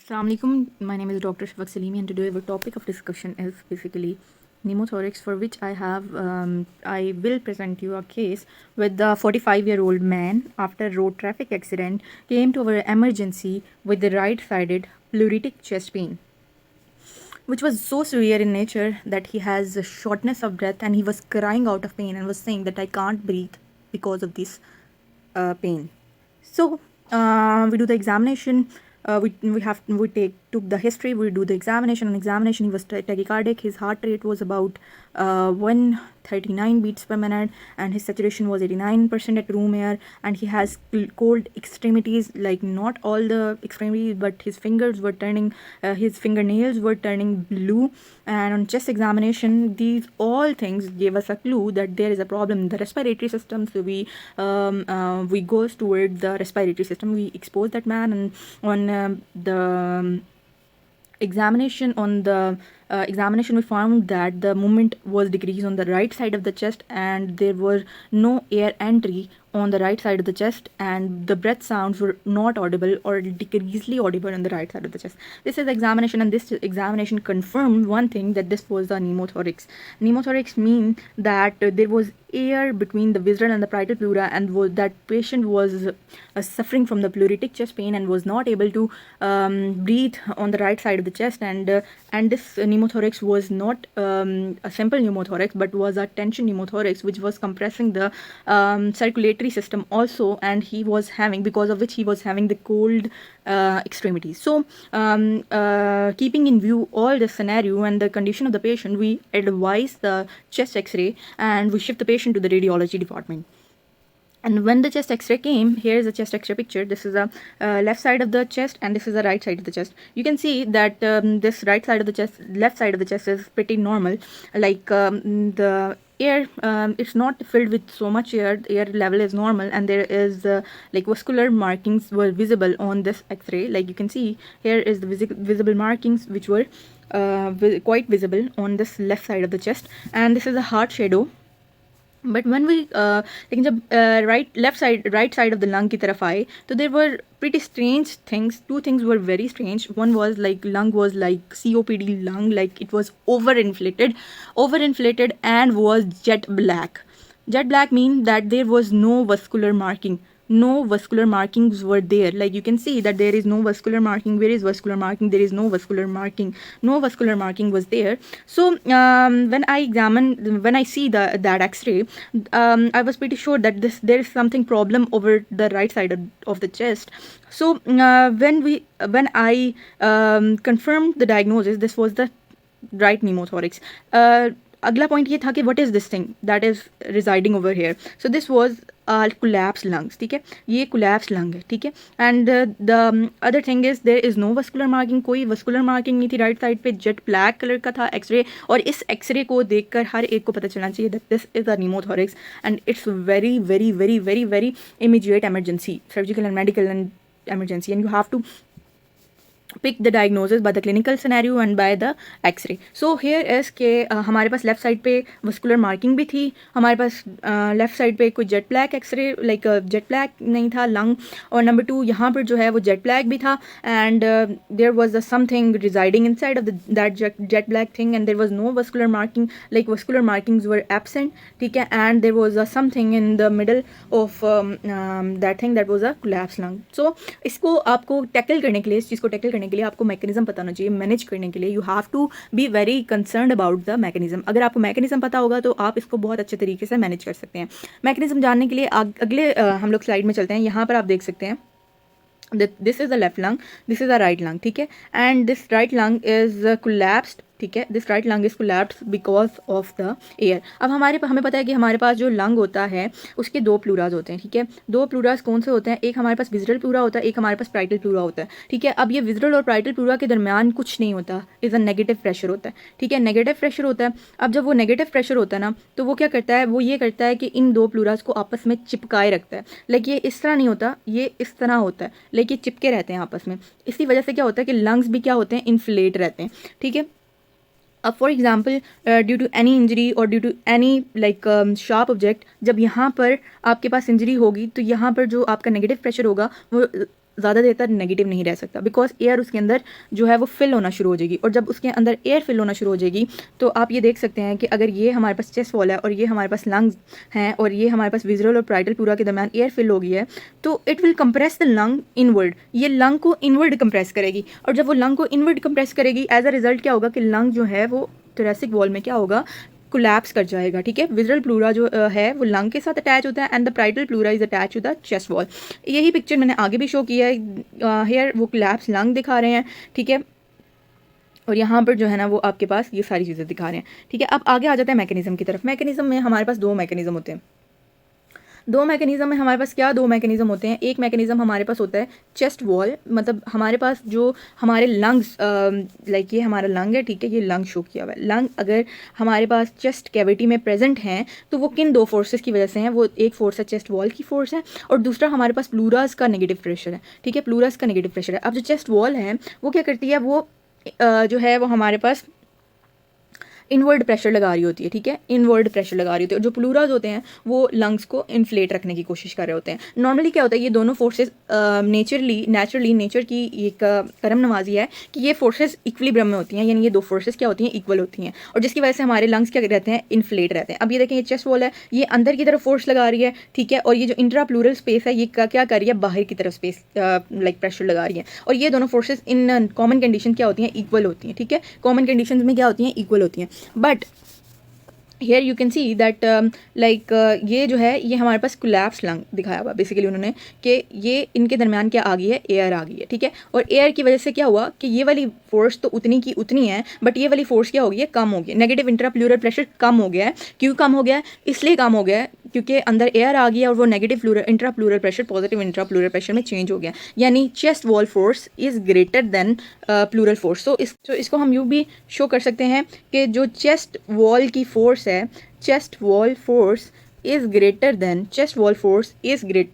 Assalamualaikum. My name is Dr. Shafaq Salimi, and today our topic of discussion is basically pneumothorax, for which I will present you a case with the 45-year-old man after road traffic accident came to our emergency with the right-sided pleuritic chest pain, which was so severe in nature that he has a shortness of breath and he was crying out of pain and was saying that I can't breathe because of this pain. So we do the examination. We took the history. We do the examination. On examination, he was tachycardic. His heart rate was about 139 beats per minute, and his saturation was 89% at room air. And he has cold extremities, like not all the extremities, but his fingers were turning, his fingernails were turning blue. And on chest examination, these all things gave us a clue that there is a problem in the respiratory system. So we goes toward the respiratory system. We expose that man, and on the examination we found that the movement was decreased on the right side of the chest, and there was no air entry on the right side of the chest, and the breath sounds were not audible or decreasingly audible on the right side of the chest. This is the examination, and this examination confirmed one thing, that this was the pneumothorax. Pneumothorax means that there was air between the visceral and the parietal pleura, and that patient was suffering from the pleuritic chest pain and was not able to breathe on the right side of the chest, and this pneumothorax was not a simple pneumothorax but was a tension pneumothorax, which was compressing the circulatory system also, and because of which he was having the cold extremities. So keeping in view all the scenario and the condition of the patient, we advise the chest x-ray and we shift the patient to the radiology department. And when the chest x-ray came, here is a chest x-ray picture. This is a left side of the chest, and this is the right side of the chest. You can see that this right side of the chest, left side of the chest is pretty normal. Like the air, it's not filled with so much air. The air level is normal, and there is like vascular markings were visible on this x-ray. Like you can see, here is the visible markings which were quite visible on this left side of the chest, and this is a heart shadow. But when we लेकिन जब right side of the lung की तरफ आए, तो there were pretty strange things. Two things were very strange. One was like lung was like COPD lung, like it was overinflated and was jet black. Jet black means that there was no vascular marking. No vascular markings were there. Like you can see that there is no vascular marking. Where is vascular marking? There is no vascular marking. No vascular marking was there. So when I see that X-ray, I was pretty sure that there is something problem over the right side of the chest. So when I confirmed the diagnosis, this was the right pneumothorax. अगला point ये था कि what is this thing that is residing over here. So this was collapse lungs. ठीक है, ये collapse lung है. ठीक है, and the other thing is there is no vascular marking. कोई वस्कुलर मार्किंग नहीं थी. राइट साइड पे जेट ब्लैक कलर का था एक्सरे, और इस एक्सरे को देखकर हर एक को पता चलना चाहिए that this is a pneumothorax, and it's very very very very very immediate emergency, surgical and medical and emergency, and you have to pick the diagnosis by the clinical scenario and by the x-ray. So here is के हमारे पास left side पे vascular marking भी थी, हमारे पास left side पे कोई jet black x-ray, like jet black नहीं था लंग, और नंबर 2 यहाँ पर जो है वो जेट ब्लैक भी था, and there was a something residing inside of that jet black thing, and there was no vascular marking, like vascular markings were absent. ठीक है, and there was a something in the middle of that thing that was a collapse lung. So इसको आपको tackle करने के लिए, इस चीज़ को tackle करने के लिए आपको मैकेनिज्म पता होना चाहिए. मैनेज करने के लिए you have to be very concerned about the mechanism. अगर आपको मैकेनिज्म पता होगा तो आप इसको बहुत अच्छे तरीके से मैनेज कर सकते हैं. मैकेनिज्म जानने के लिए अगले हम लोग स्लाइड में चलते हैं. यहाँ पर आप देख सकते हैं this is the left lung, this is the right lung. ठीक है, and this right lung is collapsed. ठीक है, this right lung is collapsed because of the air. अब हमें पता है कि हमारे पास जो लंग होता है उसके 2 प्लूराज होते हैं. ठीक है, 2 प्लूराज कौन से होते हैं? एक हमारे पास विजरल प्लूरा होता है, एक हमारे पास प्राइटल प्लूरा होता है. ठीक है, अब ये विजरल और प्राइटल प्लूरा के दरमियान कुछ नहीं होता, इज़ अ नेगेटिव प्रेशर होता है. ठीक है, नेगेटिव प्रेशर होता है. अब जब वो नेगेटिव प्रेशर होता है ना, तो वो क्या करता है, वो ये करता है कि इन 2 प्लूराज को आपस में चिपकाए रखता है. लाइक ये इस तरह नहीं होता, ये इस तरह होता है, लाइक ये चिपके रहते हैं आपस में. इसी वजह से क्या होता है कि लंग्स भी क्या होते हैं, इन्फ्लेट रहते हैं. ठीक है, for example due to any injury और due to any like sharp object, जब यहाँ पर आपके पास इंजरी होगी तो यहाँ पर जो आपका नेगेटिव प्रेशर होगा वो ज़्यादा देर तक नेगेटिव नहीं रह सकता, बिकॉज एयर उसके अंदर जो है वो फिल होना शुरू हो जाएगी। और जब उसके अंदर एयर फिल होना शुरू हो जाएगी तो आप ये देख सकते हैं कि अगर ये हमारे पास चेस्ट वॉल है और ये हमारे पास लंग्स हैं और ये हमारे पास विज़रल और पैराइटल प्लूरा के दरमियान एयर फिल हो गई है, तो it will compress the lung inward. ये लंग को इनवर्ड कंप्रेस करेगी, और जब वो लंग को इनवर्ड कंप्रेस करेगी, एज अ रिजल्ट क्या होगा कि लंग जो है वो थोरेसिक वॉल में क्या होगा, कोलैप्स कर जाएगा। ठीक है, विज़रल प्लूरा जो है वो लंग के साथ अटैच होता है and the parietal pleura is attach to the chest wall. यही पिक्चर मैंने आगे भी शो किया है, हेयर वो कोलैप्स लंग दिखा रहे हैं। ठीक है, और यहाँ पर जो है ना वो आपके पास ये सारी चीज़ें दिखा रहे हैं। ठीक है, अब आगे आ जाता है मैकेनिज्म की तरफ। मैकेनिज्म में हमारे पास दो मैकेनिज्म होते हैं। दो मैकेनिज्म में हमारे पास क्या दो मैकेनिज्म होते हैं। एक मैकेनिज्म हमारे पास होता है चेस्ट वॉल, मतलब हमारे पास जो हमारे लंग्स, लाइक ये हमारा लंग है, ठीक है, ये लंग शो किया हुआ है। लंग अगर हमारे पास चेस्ट कैविटी में प्रेजेंट हैं तो वो किन दो फोर्सेस की वजह से हैं, वो एक फोर्स है चेस्ट वॉल की फोर्स है, और दूसरा हमारे पास प्लूरास का नेगेटिव प्रेशर है। ठीक है, प्लूरास का नेगेटिव प्रेशर है। अब जो चेस्ट वॉल है वो क्या करती है, वो जो है वो हमारे पास इनवर्ड प्रेशर लगा रही होती है। ठीक है, इनवर्ड प्रेशर लगा रही होती है, और जो प्लूराज होते हैं वो लंग्स को इन्फ्लेट रखने की कोशिश कर रहे होते हैं। नॉर्मली क्या होता है, ये दोनों फोर्सेस नेचुरली नेचर की एक करम नवाजी है कि ये फोर्सेस इक्विलिब्रियम में होती हैं, यानी ये दो फोर्सेस क्या होती हैं, इक्वल होती हैं, और जिसकी वजह से हमारे लंग्स क्या रहते हैं, इन्फ्लेट रहते हैं। अब ये देखें, ये चेस्ट वॉल है, ये अंदर की तरफ फोर्स लगा रही है। ठीक है, और ये जो इंट्रा प्लूरल स्पेस है ये क्या कर रही है, बाहर की तरफ स्पेस लाइक प्रेशर लगा रही है, और ये दोनों फोर्सेस इन कॉमन कंडीशन क्या होती हैं, इक्वल होती हैं। ठीक है, कॉमन कंडीशन में क्या होती हैं, इक्वल होती हैं। But here you can see that like ये जो है ये हमारे पास कोलैप्स लंग दिखाया हुआ बेसिकली उन्होंने, कि ये इनके दरमियान क्या आ गई है, एयर आ गई है। ठीक है, और एयर की वजह से क्या हुआ कि ये वाली फोर्स तो उतनी की उतनी है, बट ये वाली फोर्स क्या हो गई है, कम हो गई है। नेगेटिव इंट्राप्लूरल प्रेशर कम हो गया है। क्यों कम हो गया है, इसलिए कम हो गया है क्योंकि अंदर एयर आ गई है और वो negative intrapleural pressure positive intrapleural pressure में चेंज हो गया, यानी chest wall force is greater than pleural force. तो इसको हम यूँ भी शो कर सकते हैं कि जो चेस्ट वॉल की फोर्स है, chest wall force is greater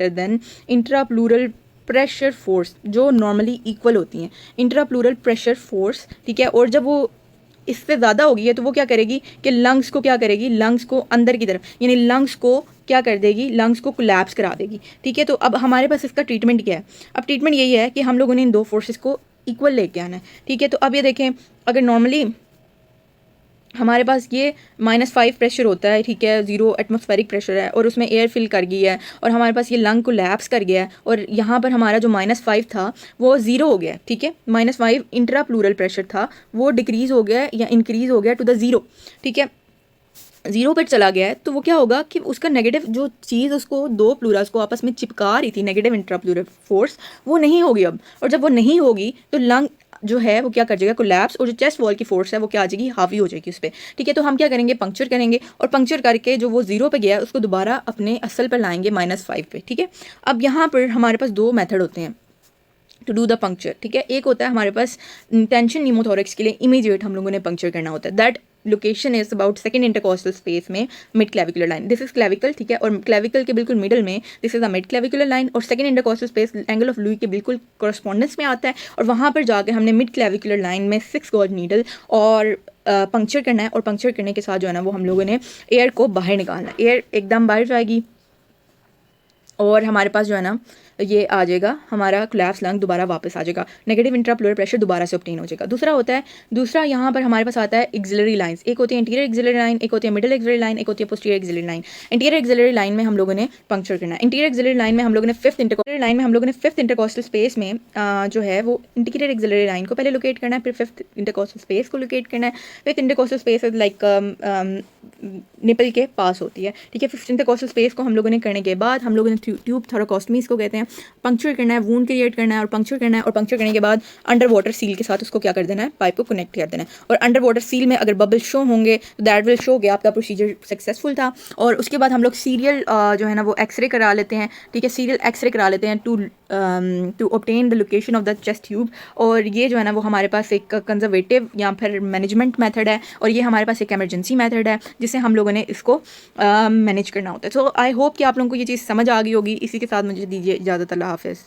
than intrapleural pressure force, जो नॉर्मली इक्वल होती हैं, इंट्राप्लूरल प्रेशर फोर्स। ठीक है, और जब वो इससे ज़्यादा होगी है तो वो क्या करेगी कि लंग्स को क्या करेगी, लंग्स को अंदर की तरफ, यानी लंग्स को क्या कर देगी, लंग्स को कोलैप्स करा देगी। ठीक है, तो अब हमारे पास इसका ट्रीटमेंट क्या है, अब ट्रीटमेंट यही है कि हम लोगों ने इन दो फोर्सेस को इक्वल लेके आना है। ठीक है, तो अब ये देखें, अगर नॉर्मली हमारे पास ये -5 प्रेशर होता है, ठीक है, 0 एटमॉस्फेरिक प्रेशर है, और उसमें एयर फिल कर गई है, और हमारे पास ये लंग को लैप्स कर गया है, और यहाँ पर हमारा जो -5 था वो 0 हो गया। ठीक है, -5 इंट्रा प्लूरल प्रेशर था, वो डिक्रीज़ हो गया या इंक्रीज़ हो गया टू द 0। ठीक है, 0 पर चला गया है, तो वो क्या होगा कि उसका नेगेटिव जो चीज़ उसको दो प्लूरास को आपस में चिपका रही थी, नेगेटिव इंट्राप्लूरल फोर्स, वो नहीं होगी अब, और जब वो नहीं होगी तो लंग जो है वो क्या कर जाएगा, कोलैप्स, और जो चेस्ट वॉल की फोर्स है वो क्या आ जाएगी, हावी हो जाएगी उस पर। ठीक है, तो हम क्या करेंगे, पंक्चर करेंगे, और पंक्चर करके जो वो 0 पे गया है उसको दोबारा अपने असल पर लाएंगे -5 पे। ठीक है, अब यहाँ पर हमारे पास दो मेथड होते हैं टू डू द पंक्चर। ठीक है, एक होता है हमारे पास टेंशन न्यूमोथोरैक्स के लिए इमीडिएट हम लोगों ने पंक्चर करना होता है, that location is about second intercostal space में mid clavicular line, this is clavicle. ठीक है, और क्लेविकल के बिल्कुल मिडल में this is the mid clavicular line, और second intercostal space angle of Louis के बिल्कुल कॉरस्पॉन्डेंस में आता है, और वहाँ पर जाकर हमने मिड क्लेविकुलर लाइन में 6 गॉज नीडल और पंक्चर करना है, और पंक्चर करने के साथ जो है ना वो हम लोगों ने एयर को बाहर निकालना है, एयर एकदम बाहर जाएगी, और हमारे पास जो है ना ये आ जाएगा, हमारा कोलैप्स लंग दोबारा वापस आ जाएगा, नेगेटिव इंट्राप्लूरल प्रेशर दोबारा से ऑब्टेन हो जाएगा। दूसरा यहाँ पर हमारे पास आता है एक्सिलरी लाइंस, एक होती है इंटीरियर एक्सिलरी लाइन, एक होती है मिडिल एक्सिलरी लाइन, एक होती है posterior axillary line. Interior axillary line में हम लोगों ने पंक्चर करना है। इंटीरियर एक्सिलरी लाइन में हम लोगों ने फिफ्थ इंटरकोस्टल स्पेस में जो है वो इंटीरियर एक्सिलरी लाइन को पहले लोकेट करना है, फिर फिफ्थ इंटरकोस्टल स्पेस को लोकेट करना है। Fifth intercostal space like nipple के पास होती है। ठीक है, फिफ्थ इंटरकोस्टल स्पेस को हम लोगों ने करने के बाद हम लोगों ने ट्यूब थोरैकोस्टमीज को कहते हैं, पंक्चर करना है, वूंड क्रिएट करना है, और पंक्चर करना है, और पंक्चर करने के बाद अंडर वाटर सील के साथ उसको क्या कर देना है, पाइप को कनेक्ट कर देना है, और अंडर वाटर सील में अगर बबल शो होंगे तो दैट विल शो कि आपका प्रोसीजर सक्सेसफुल था। और उसके बाद हम लोग सीरियल जो है ना वो एक्सरे करा लेते हैं। ठीक है, सीरियल एक्सरे करा लेते हैं to obtain the location of the chest tube, और ये जो है ना वो हमारे पास एक कंजर्वेटिव या फिर मैनेजमेंट मेथड है, और ये हमारे पास एक एमरजेंसी मेथड है जिसे हम लोगों ने इसको मैनेज करना होता है। सो आई होप कि आप लोगों को ये चीज़ समझ आ गई होगी। इसी के साथ मुझे दीजिए इजाज़त, अल्लाह हाफ़िज़।